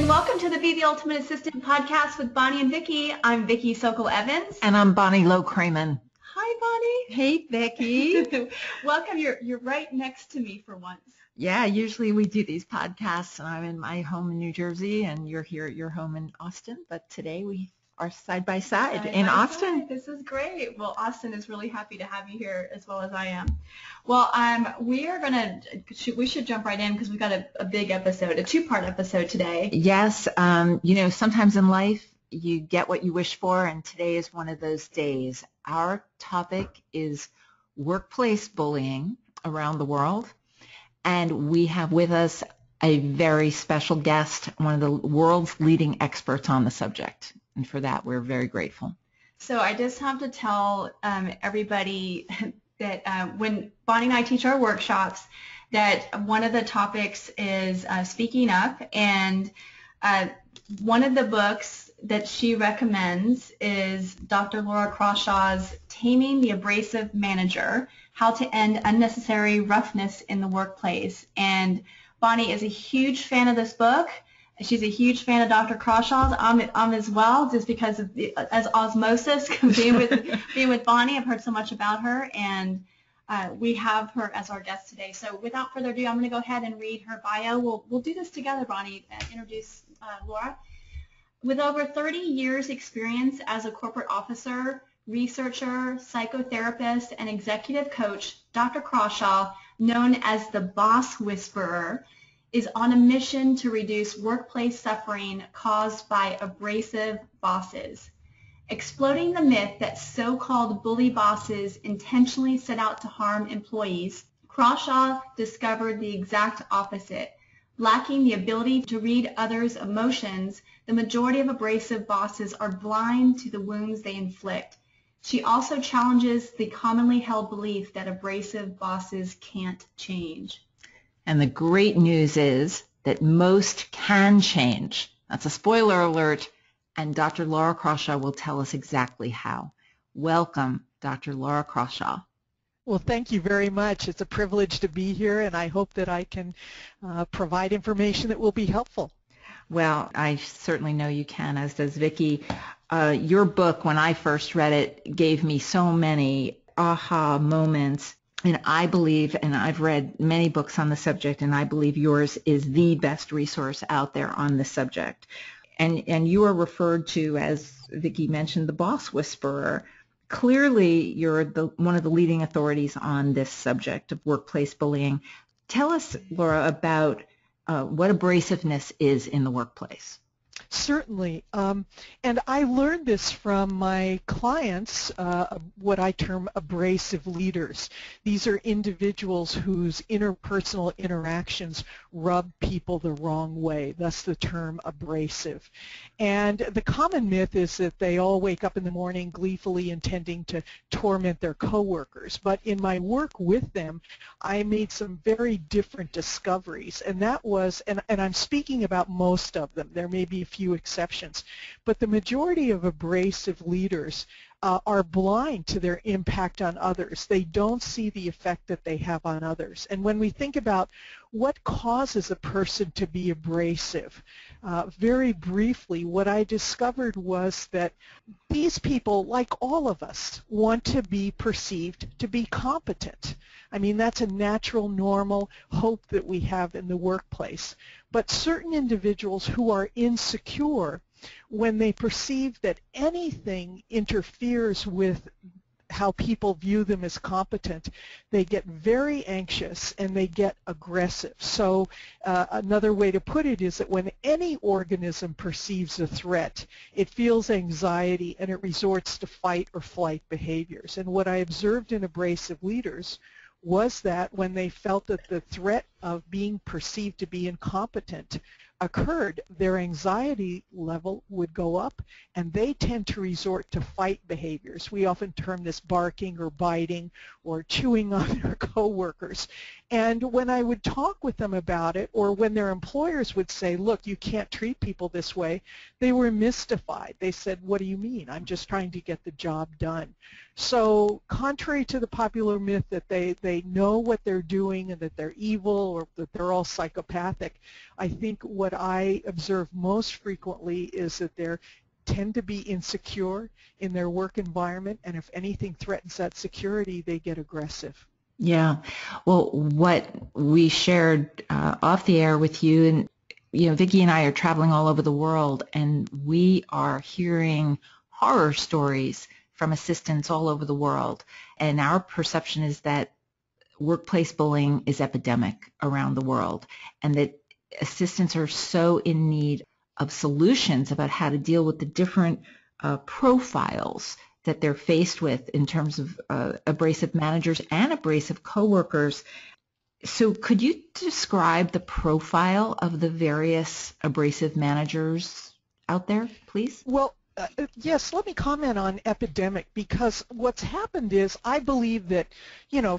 welcome to the Be the Ultimate Assistant podcast with Bonnie and Vicki. I'm Vicki Sokol-Evans. And I'm Bonnie Low-Kramen. Hi, Bonnie. Hey, Vicki. Welcome. You're right next to me for once. Yeah, usually we do these podcasts, and I'm in my home in New Jersey, and you're here at your home in Austin. But today we are side by side in Austin. This is great. Well, Austin is really happy to have you here as well as I am. Well, we should jump right in because we've got a big episode, a two-part episode today. Yes. Sometimes in life you get what you wish for, and today is one of those days. Our topic is workplace bullying around the world, and we have with us a very special guest, one of the world's leading experts on the subject. And for that, we're very grateful. So I just have to tell everybody that when Bonnie and I teach our workshops, that one of the topics is speaking up. And one of the books that she recommends is Dr. Laura Crawshaw's Taming the Abrasive Manager, How to End Unnecessary Roughness in the Workplace. And Bonnie is a huge fan of this book. She's a huge fan of Dr. Crawshaw's. I'm as well, just because of as osmosis, being with Bonnie. I've heard so much about her, and we have her as our guest today. So without further ado, I'm going to go ahead and read her bio. We'll do this together, Bonnie. Introduce Laura. With over 30 years experience as a corporate officer, researcher, psychotherapist, and executive coach, Dr. Crawshaw, known as the Boss Whisperer, is on a mission to reduce workplace suffering caused by abrasive bosses. Exploding the myth that so-called bully bosses intentionally set out to harm employees, Crawshaw discovered the exact opposite. Lacking the ability to read others' emotions, the majority of abrasive bosses are blind to the wounds they inflict. She also challenges the commonly held belief that abrasive bosses can't change. And the great news is that most can change. That's a spoiler alert, and Dr. Laura Crawshaw will tell us exactly how. Welcome, Dr. Laura Crawshaw. Well, thank you very much. It's a privilege to be here, and I hope that I can provide information that will be helpful. Well, I certainly know you can, as does Vicki. Your book, when I first read it, gave me so many aha moments. And I believe, and I've read many books on the subject, and I believe yours is the best resource out there on the subject. And you are referred to, as Vicki mentioned, the Boss Whisperer. Clearly, you're one of the leading authorities on this subject of workplace bullying. Tell us, Laura, about what abrasiveness is in the workplace. Certainly, and I learned this from my clients, what I term abrasive leaders. These are individuals whose interpersonal interactions rub people the wrong way, thus the term abrasive. And the common myth is that they all wake up in the morning gleefully intending to torment their coworkers. But in my work with them, I made some very different discoveries, and that was, and I'm speaking about most of them, there may be a few exceptions, but the majority of abrasive leaders are blind to their impact on others. They don't see the effect that they have on others. And when we think about what causes a person to be abrasive, very briefly, what I discovered was that these people, like all of us, want to be perceived to be competent. I mean, that's a natural, normal hope that we have in the workplace. But certain individuals who are insecure, when they perceive that anything interferes with how people view them as competent, they get very anxious and they get aggressive. So another way to put it is that when any organism perceives a threat, it feels anxiety and it resorts to fight or flight behaviors. And what I observed in abrasive leaders was that when they felt that the threat of being perceived to be incompetent occurred, their anxiety level would go up, and they tend to resort to fight behaviors. We often term this barking or biting or chewing on their coworkers. And when I would talk with them about it, or when their employers would say, look, you can't treat people this way, they were mystified. They said, what do you mean? I'm just trying to get the job done. So contrary to the popular myth that they know what they're doing and that they're evil or that they're all psychopathic, I think what I observe most frequently is that they tend to be insecure in their work environment, and if anything threatens that security, they get aggressive. Yeah. Well, what we shared off the air with you, and Vicki and I are traveling all over the world, and we are hearing horror stories from assistants all over the world. And our perception is that workplace bullying is epidemic around the world, and that assistants are so in need of solutions about how to deal with the different profiles that they're faced with in terms of abrasive managers and abrasive coworkers. So could you describe the profile of the various abrasive managers out there, please? Well, yes, let me comment on epidemic, because what's happened is I believe that,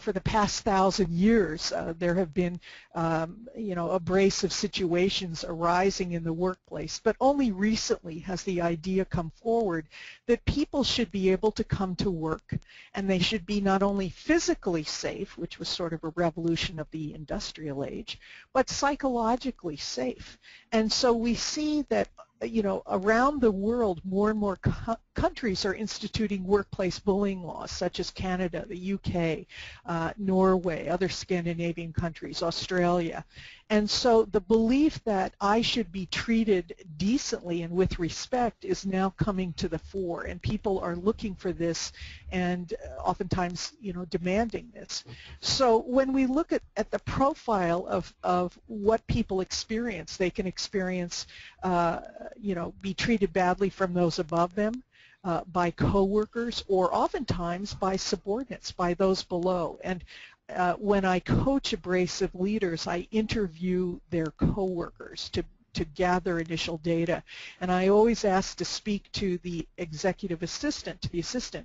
for the past 1,000 years, there have been, abrasive situations arising in the workplace, but only recently has the idea come forward that people should be able to come to work and they should be not only physically safe, which was sort of a revolution of the industrial age, but psychologically safe. And so we see that around the world, more and more countries are instituting workplace bullying laws, such as Canada, the UK, Norway, other Scandinavian countries, Australia. And so the belief that I should be treated decently and with respect is now coming to the fore, and people are looking for this and oftentimes, demanding this. So when we look at the profile of what people experience, they can experience, be treated badly from those above them, by coworkers, or oftentimes by subordinates, by those below. And when I coach abrasive leaders, I interview their coworkers to gather initial data. And I always ask to speak to the executive assistant,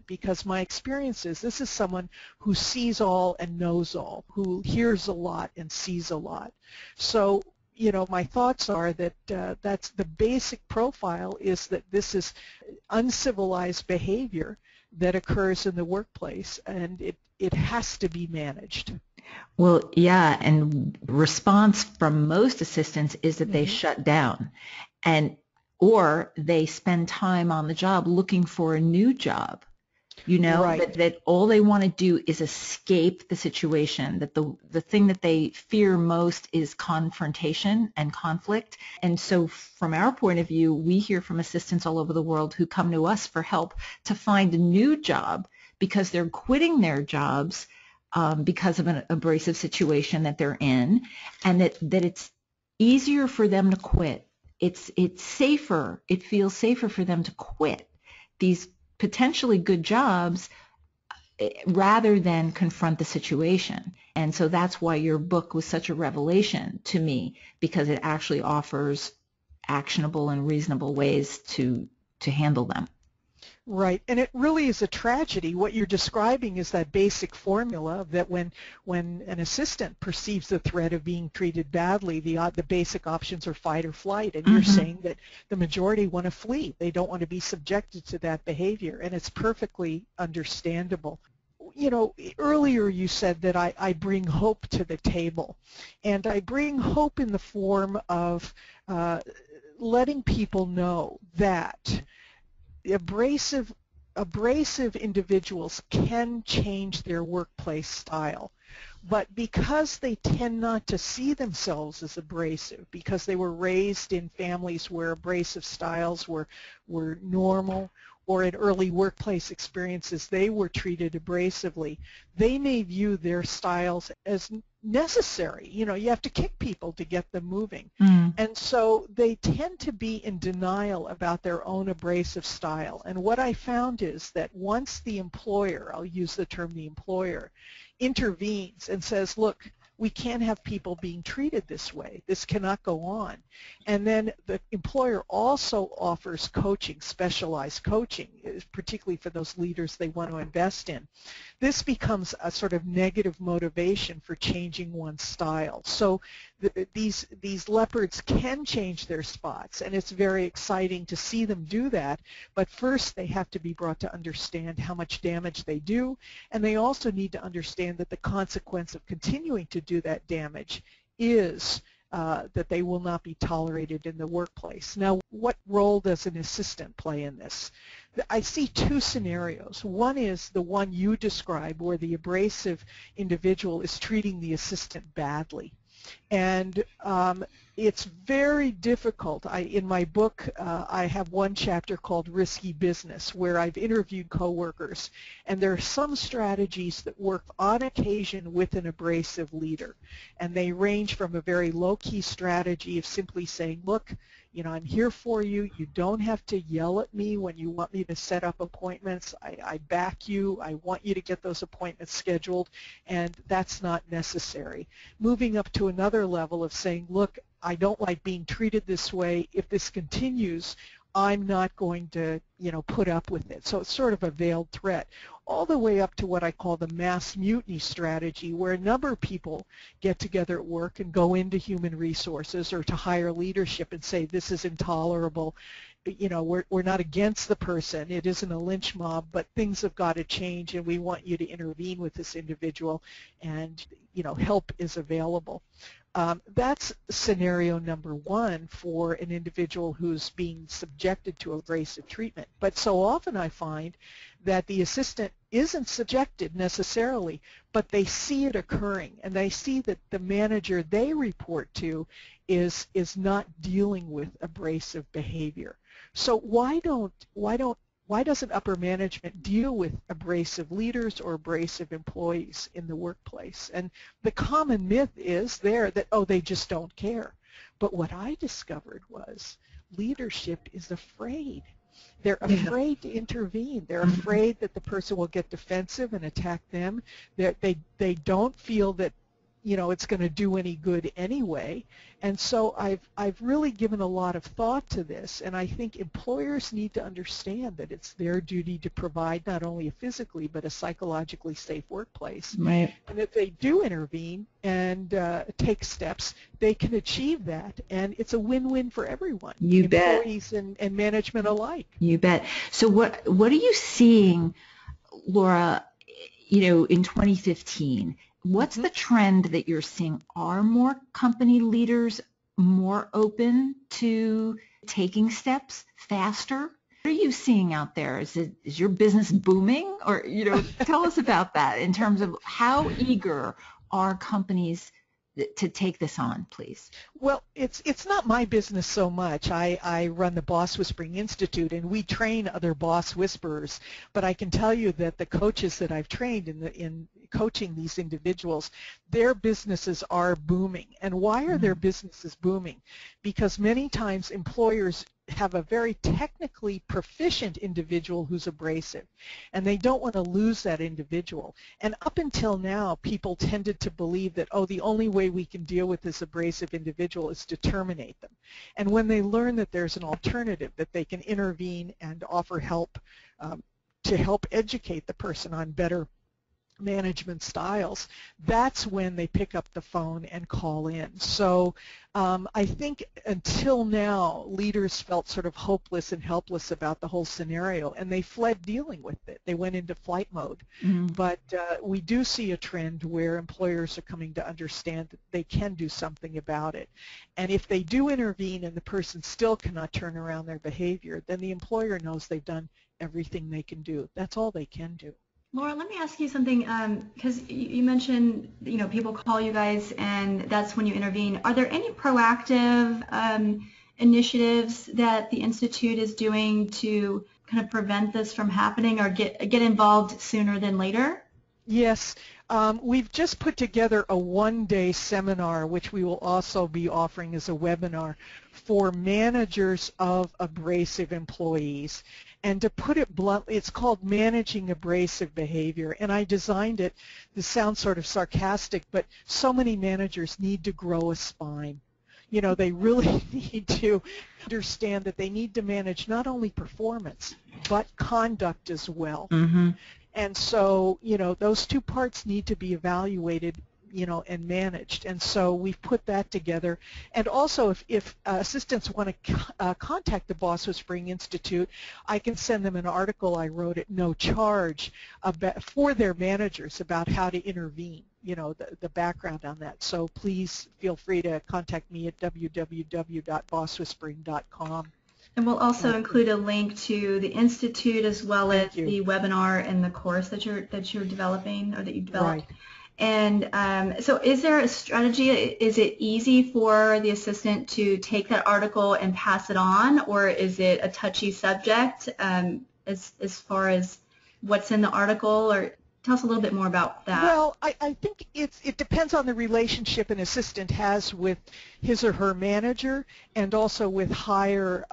because my experience is this is someone who sees all and knows all, who hears a lot and sees a lot. So, my thoughts are that that's the basic profile, is that this is uncivilized behavior that occurs in the workplace, and it has to be managed. Well, yeah, and response from most assistants is that they shut down, or they spend time on the job looking for a new job. Right. That all they want to do is escape the situation, that the thing that they fear most is confrontation and conflict. And so from our point of view, we hear from assistants all over the world who come to us for help to find a new job because they're quitting their jobs because of an abrasive situation that they're in, and that it's easier for them to quit. It's safer. It feels safer for them to quit these potentially good jobs rather than confront the situation. And so that's why your book was such a revelation to me, because it actually offers actionable and reasonable ways to handle them. Right, and it really is a tragedy. What you're describing is that basic formula that when an assistant perceives the threat of being treated badly, the basic options are fight or flight, and you're saying that the majority want to flee. They don't want to be subjected to that behavior, and it's perfectly understandable. Earlier you said that I bring hope to the table, and I bring hope in the form of letting people know that abrasive individuals can change their workplace style, but because they tend not to see themselves as abrasive, because they were raised in families where abrasive styles were normal, or in early workplace experiences they were treated abrasively, they may view their styles as necessary. You have to kick people to get them moving. And so they tend to be in denial about their own abrasive style. And what I found is that once the employer, I'll use the term the employer, intervenes and says, look, we can't have people being treated this way. This cannot go on. And then the employer also offers coaching, specialized coaching, particularly for those leaders they want to invest in. This becomes a sort of negative motivation for changing one's style. So these leopards can change their spots, and it's very exciting to see them do that. But first, they have to be brought to understand how much damage they do, and they also need to understand that the consequence of continuing to do that damage is that they will not be tolerated in the workplace. Now, what role does an assistant play in this? I see two scenarios. One is the one you describe, where the abrasive individual is treating the assistant badly. And it's very difficult. In my book, I have one chapter called Risky Business, where I've interviewed coworkers, and there are some strategies that work on occasion with an abrasive leader, and they range from a very low-key strategy of simply saying, look, I'm here for you. You don't have to yell at me when you want me to set up appointments. I back you. I want you to get those appointments scheduled, and that's not necessary. Moving up to another level of saying, look, I don't like being treated this way. If this continues, I'm not going to, put up with it. So it's sort of a veiled threat, all the way up to what I call the mass mutiny strategy, where a number of people get together at work and go into human resources or to higher leadership and say, this is intolerable. We're not against the person. It isn't a lynch mob, but things have got to change, and we want you to intervene with this individual, and help is available. That's scenario number one for an individual who's being subjected to abrasive treatment. But so often I find that the assistant isn't subjected necessarily, but they see it occurring, and they see that the manager they report to is not dealing with abrasive behavior. So why doesn't upper management deal with abrasive leaders or abrasive employees in the workplace? And the common myth is there that, they just don't care. But what I discovered was leadership is afraid. They're afraid to intervene. They're afraid that the person will get defensive and attack them. They don't feel that it's going to do any good anyway. And so I've really given a lot of thought to this, and I think employers need to understand that it's their duty to provide not only a physically but a psychologically safe workplace. Right. And if they do intervene and take steps, they can achieve that, and it's a win-win for everyone. You bet. Employees and management alike. You bet. So what are you seeing, Laura, in 2015? What's the trend that you're seeing? Are more company leaders more open to taking steps faster? What are you seeing out there? Is your business booming? Or, tell us about that in terms of how eager are companies to take this on, please? Well, it's not my business so much. I run the Boss Whispering Institute, and we train other boss whisperers. But I can tell you that the coaches that I've trained in coaching these individuals, their businesses are booming. And why are their businesses booming? Because many times employers have a very technically proficient individual who's abrasive, and they don't want to lose that individual. And up until now, people tended to believe that, the only way we can deal with this abrasive individual is to terminate them. And when they learn that there's an alternative, that they can intervene and offer help to help educate the person on better management styles, that's when they pick up the phone and call in. So I think until now, leaders felt sort of hopeless and helpless about the whole scenario, and they fled dealing with it. They went into flight mode. But we do see a trend where employers are coming to understand that they can do something about it. And if they do intervene and the person still cannot turn around their behavior, then the employer knows they've done everything they can do. That's all they can do. Laura, let me ask you something, because you mentioned, people call you guys and that's when you intervene. Are there any proactive initiatives that the Institute is doing to kind of prevent this from happening or get involved sooner than later? Yes. We've just put together a one-day seminar, which we will also be offering as a webinar for managers of abrasive employees. And to put it bluntly, it's called Managing Abrasive Behavior. And I designed it, this sounds sort of sarcastic, but so many managers need to grow a spine. They really need to understand that they need to manage not only performance, but conduct as well. And so, those two parts need to be evaluated, and managed. And so we've put that together. And also, if assistants want to contact the Boss Whispering Institute, I can send them an article I wrote at no charge for their managers about how to intervene, the background on that. So please feel free to contact me at www.bosswhispering.com. And we'll also include a link to the Institute as well as the webinar and the course that you're developing, or that you've developed. Right. And so is there a strategy? Is it easy for the assistant to take that article and pass it on, or is it a touchy subject as far as what's in the article? Or tell us a little bit more about that. Well, I think it depends on the relationship an assistant has with his or her manager and also with higher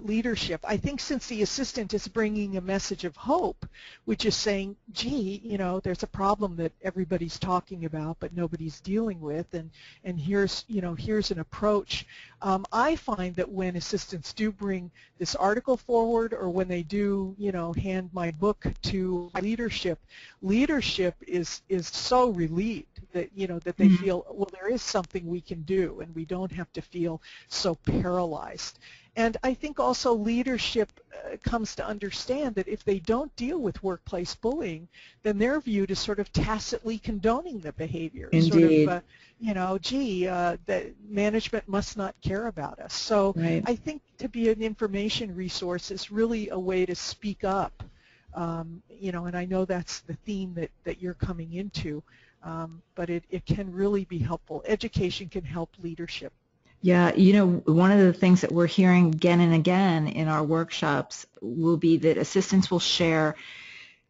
leadership. I think since the assistant is bringing a message of hope, which is saying, gee, there's a problem that everybody's talking about but nobody's dealing with, and here's an approach. I find that when assistants do bring this article forward, or when they do, hand my book to leadership is so relieved that that they feel, well, there is something we can do, and we don't have to feel so paralyzed. And I think also leadership comes to understand that if they don't deal with workplace bullying, then they're viewed as sort of tacitly condoning the behavior. Indeed. Sort of, that management must not care about us. So right. I think to be an information resource is really a way to speak up. And I know that's the theme that you're coming into, but it can really be helpful. Education can help leadership. Yeah, one of the things that we're hearing again and again in our workshops will be that assistants will share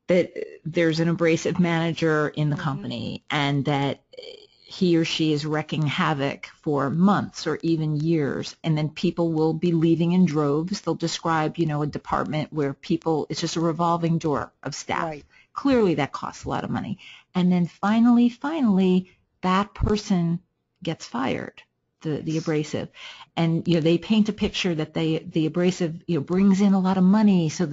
that there's an abrasive manager in the company, and that he or she is wrecking havoc for months or even years, and then people will be leaving in droves. They'll describe, a department where it's just a revolving door of staff. Right. Clearly that costs a lot of money. And then finally, that person gets fired. The abrasive, and they paint a picture that the abrasive brings in a lot of money, so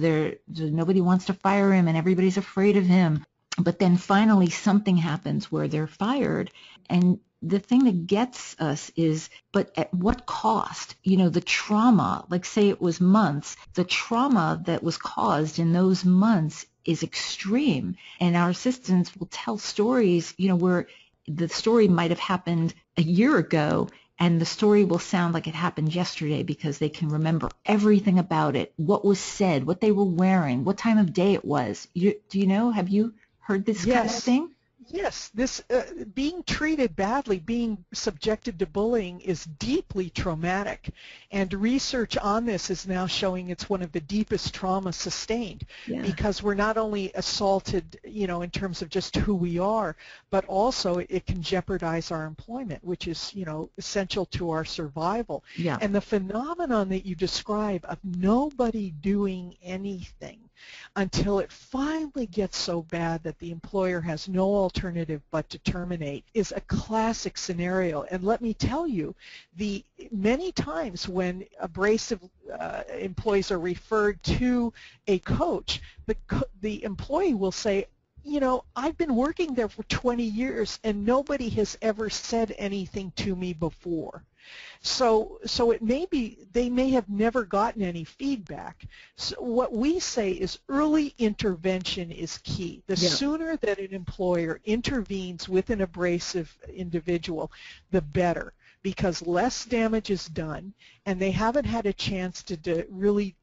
nobody wants to fire him and everybody's afraid of him. But then finally something happens where they're fired, and the thing that gets us is, but at what cost? The trauma, like say it was months, the trauma that was caused in those months is extreme, and our assistants will tell stories where the story might have happened a year ago, and the story will sound like it happened yesterday because they can remember everything about it, what was said, what they were wearing, what time of day it was. Have you heard this kind of thing? Yes, this being treated badly, being subjected to bullying is deeply traumatic, and research on this is now showing it's one of the deepest traumas sustained, because we're not only assaulted, in terms of just who we are, but also it can jeopardize our employment, which is, essential to our survival. Yeah. And the phenomenon that you describe of nobody doing anything until it finally gets so bad that the employer has no alternative but to terminate is a classic scenario. And let me tell you, the many times when abrasive employees are referred to a coach, the employee will say, I've been working there for 20 years and nobody has ever said anything to me before. So it may be they may have never gotten any feedback. So what we say is early intervention is key. The sooner that an employer intervenes with an abrasive individual, the better, because less damage is done, and they haven't had a chance to really,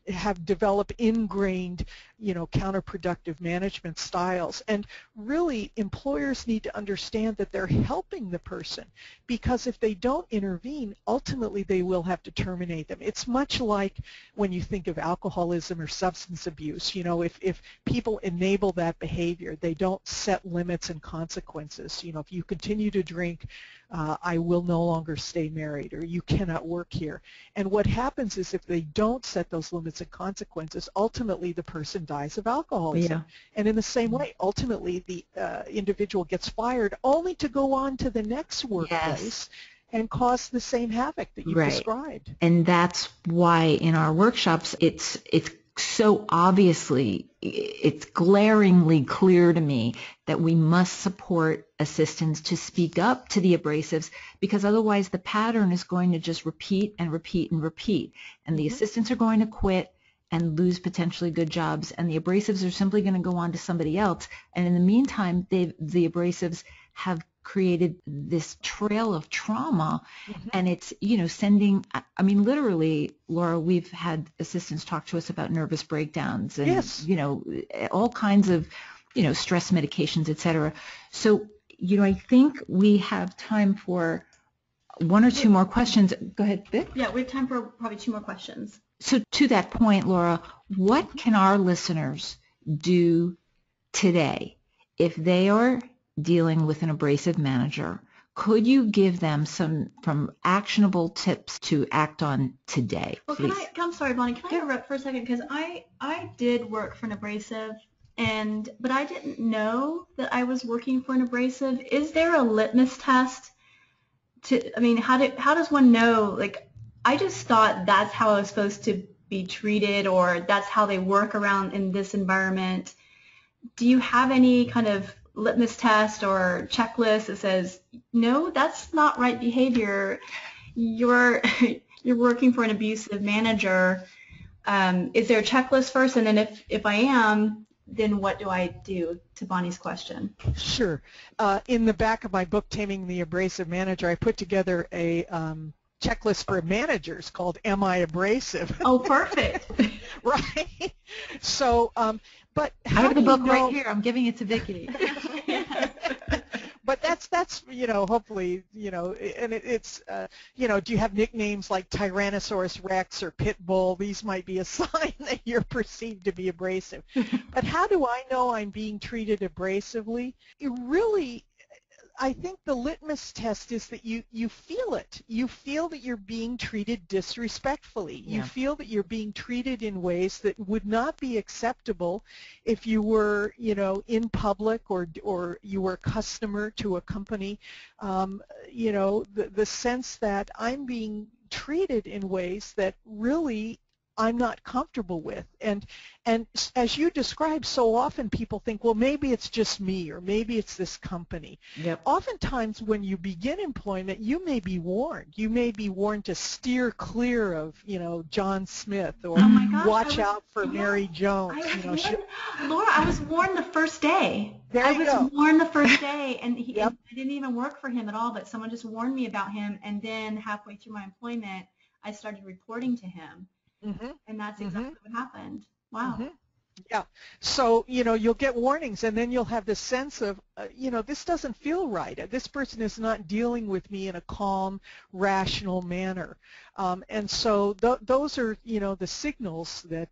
have developed ingrained, counterproductive management styles. And really, employers need to understand that they're helping the person, because if they don't intervene, ultimately they will have to terminate them. It's much like when you think of alcoholism or substance abuse. If people enable that behavior, they don't set limits and consequences. If you continue to drink, I will no longer stay married, or you cannot work here. And what happens is if they don't set those limits and consequences, ultimately the person dies of alcoholism. Yeah. And in the same way, ultimately the individual gets fired only to go on to the next workplace and cause the same havoc that you described. And that's why in our workshops it's so obviously, it's glaringly clear to me that we must support assistants to speak up to the abrasives, because otherwise the pattern is going to just repeat and repeat and repeat. And the assistants are going to quit and lose potentially good jobs, and the abrasives are simply going to go on to somebody else. And in the meantime, the abrasives have created this trail of trauma, and it's, sending, I mean, literally, Laura, we've had assistants talk to us about nervous breakdowns and, all kinds of, stress medications, et cetera. So, I think we have time for one or two more questions. Go ahead, Vic. Yeah, we have time for probably 2 more questions. So to that point, Laura, what can our listeners do today if they are dealing with an abrasive manager? Could you give them some actionable tips to act on today? Well, I'm sorry, Bonnie, can I interrupt for a second? Because I did work for an abrasive, but I didn't know that I was working for an abrasive. Is there a litmus test? How does one know? Like, I just thought that's how I was supposed to be treated, or that's how they work around in this environment. Do you have any kind of litmus test or checklist that says, no, that's not right behavior? You're working for an abusive manager. Is there a checklist first? And then if I am, then what do I do, to Bonnie's question? Sure. In the back of my book, Taming the Abrasive Manager, I put together a checklist for managers called Am I Abrasive? Oh, perfect. Right. So, but I have the book right here. I'm giving it to Vicki. But that's hopefully, and it's do you have nicknames like Tyrannosaurus Rex or Pitbull? These might be a sign that you're perceived to be abrasive. But how do I know I'm being treated abrasively? I think the litmus test is that you feel it. You feel that you're being treated disrespectfully. Yeah. You feel that you're being treated in ways that would not be acceptable if you were, in public or you were a customer to a company. The sense that I'm being treated in ways that really I'm not comfortable with. And as you described, so often people think, well, maybe it's just me, or maybe it's this company. Yep. Oftentimes when you begin employment, you may be warned. You may be warned to steer clear of, John Smith, or watch out for Mary Jones. Laura, I was warned the first day. I was warned the first day, and I didn't even work for him at all, but someone just warned me about him, and then halfway through my employment, I started reporting to him. And that's exactly what happened. Wow. Yeah. So, you'll get warnings, and then you'll have this sense of, this doesn't feel right. This person is not dealing with me in a calm, rational manner. And so those are, the signals that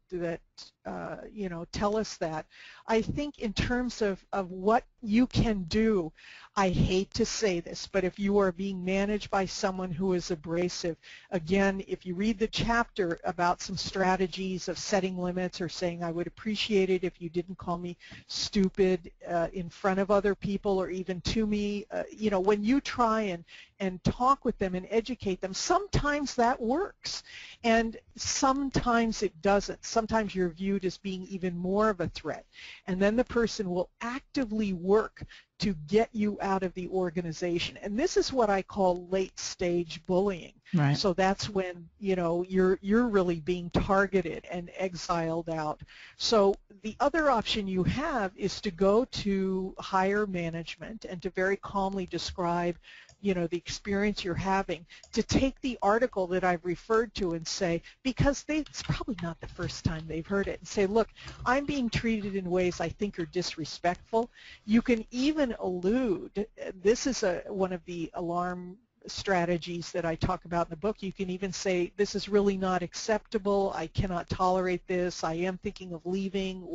tell us that. I think in terms of what you can do, I hate to say this, but if you are being managed by someone who is abrasive, again, if you read the chapter about some strategies of setting limits, or saying, I would appreciate it if you didn't call me stupid in front of other people, or even to me, when you try and talk with them and educate them, sometimes that works, and sometimes it doesn't. Sometimes you're viewed as being even more of a threat, and then the person will actively work to get you out of the organization. And this is what I call late stage bullying. Right. So that's when, you're really being targeted and exiled out. So the other option you have is to go to higher management and to very calmly describe the experience you're having, to take the article that I've referred to and say, because it's probably not the first time they've heard it, and say, look, I'm being treated in ways I think are disrespectful. You can even allude, this is one of the alarm strategies that I talk about in the book. You can even say, this is really not acceptable, I cannot tolerate this, I am thinking of leaving,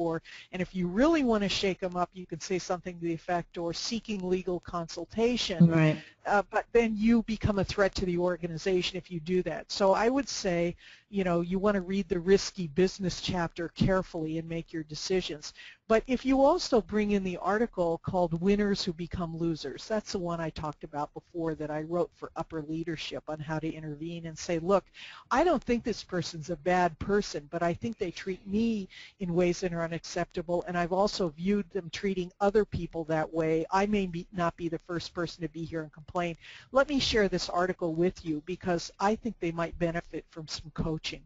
and if you really want to shake them up, you can say something to the effect, or seeking legal consultation. Right. But then you become a threat to the organization if you do that. So I would say, you want to read the risky business chapter carefully and make your decisions. But if you also bring in the article called Winners Who Become Losers, that's the one I talked about before that I wrote for upper leadership on how to intervene and say, look, I don't think this person's a bad person, but I think they treat me in ways that are unacceptable, and I've also viewed them treating other people that way. I may not be the first person to be here and complain. Let me share this article with you because I think they might benefit from some coaching.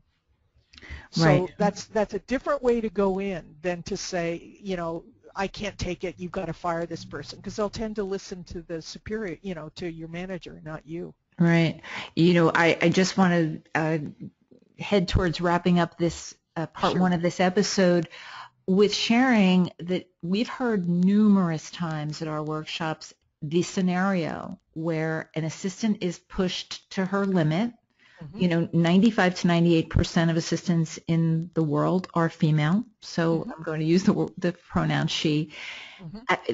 So that's a different way to go in than to say, you know, I can't take it, you've got to fire this person, because they'll tend to listen to the superior, you know, to your manager, not you. Right. You know, I just want to head towards wrapping up this part one of this episode with sharing that we've heard numerous times at our workshops the scenario where an assistant is pushed to her limit. You know, 95 to 98% of assistants in the world are female, so I'm going to use the pronoun she,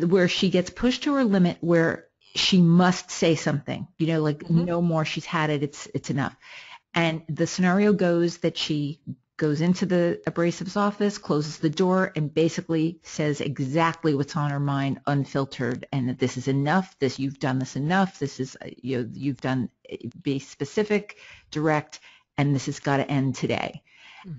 where she gets pushed to her limit where she must say something, you know, like no more, she's had it, it's enough. And the scenario goes that she goes into the abrasives office, closes the door, and basically says exactly what's on her mind, unfiltered, and that this is enough, this, you've done this enough, this is, you know, you've done, be specific, direct, and this has got to end today.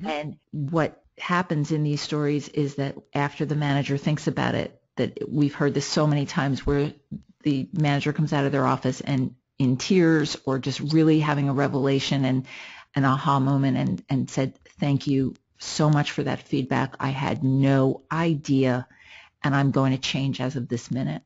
And what happens in these stories is that after the manager thinks about it, that we've heard this so many times where the manager comes out of their office and in tears or just really having a revelation and an aha moment and said, thank you so much for that feedback. I had no idea, and I'm going to change as of this minute.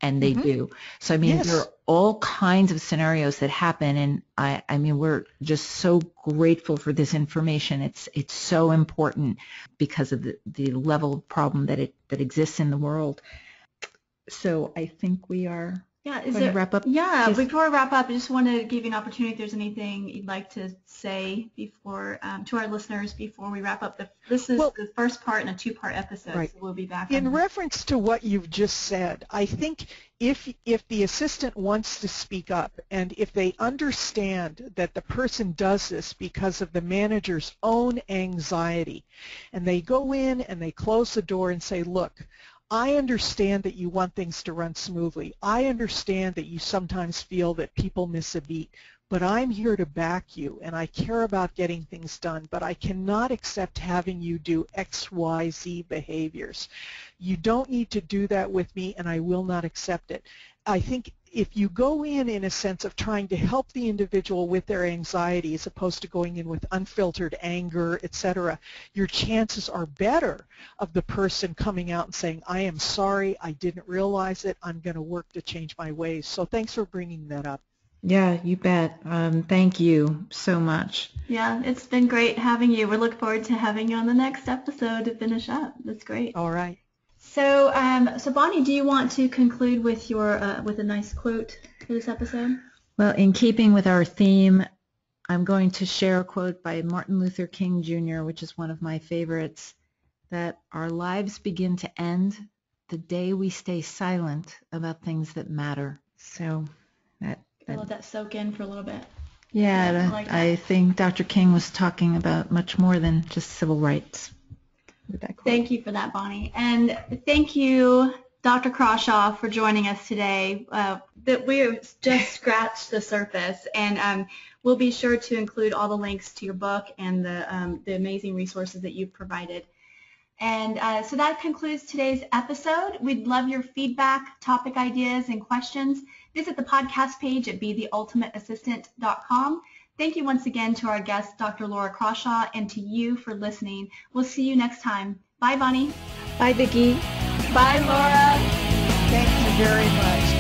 And they do. So, I mean, there are all kinds of scenarios that happen, and I mean, we're just so grateful for this information. It's so important because of the level of problem that exists in the world. So I think we are going to wrap up. Yeah, before we wrap up, I just want to give you an opportunity if there's anything you'd like to say before to our listeners before we wrap up. This is the first part in a two-part episode, so we'll be back. In reference to what you've just said, I think if the assistant wants to speak up and if they understand that the person does this because of the manager's own anxiety, and they go in and they close the door and say, look, I understand that you want things to run smoothly. I understand that you sometimes feel that people miss a beat, but I'm here to back you, and I care about getting things done, but I cannot accept having you do X, Y, Z behaviors. You don't need to do that with me, and I will not accept it. I think if you go in a sense of trying to help the individual with their anxiety as opposed to going in with unfiltered anger, etc., your chances are better of the person coming out and saying, I am sorry, I didn't realize it, I'm going to work to change my ways. So thanks for bringing that up. Yeah, you bet. Thank you so much. Yeah, it's been great having you. We look forward to having you on the next episode to finish up. That's great. All right. So, so Bonnie, do you want to conclude with your with a nice quote for this episode? Well, in keeping with our theme, I'm going to share a quote by Martin Luther King Jr., which is one of my favorites, that our lives begin to end the day we stay silent about things that matter. So I'll let that soak in for a little bit. Yeah, I think Dr. King was talking about much more than just civil rights. Thank you for that, Bonnie. And thank you, Dr. Crawshaw, for joining us today. That we just scratched the surface, and we'll be sure to include all the links to your book and the amazing resources that you've provided. And so that concludes today's episode. We'd love your feedback, topic ideas, and questions. Visit the podcast page at betheultimateassistant.com. Thank you once again to our guest, Dr. Laura Crawshaw, and to you for listening. We'll see you next time. Bye, Bonnie. Bye, Vicki. Bye, Laura. Thank you very much.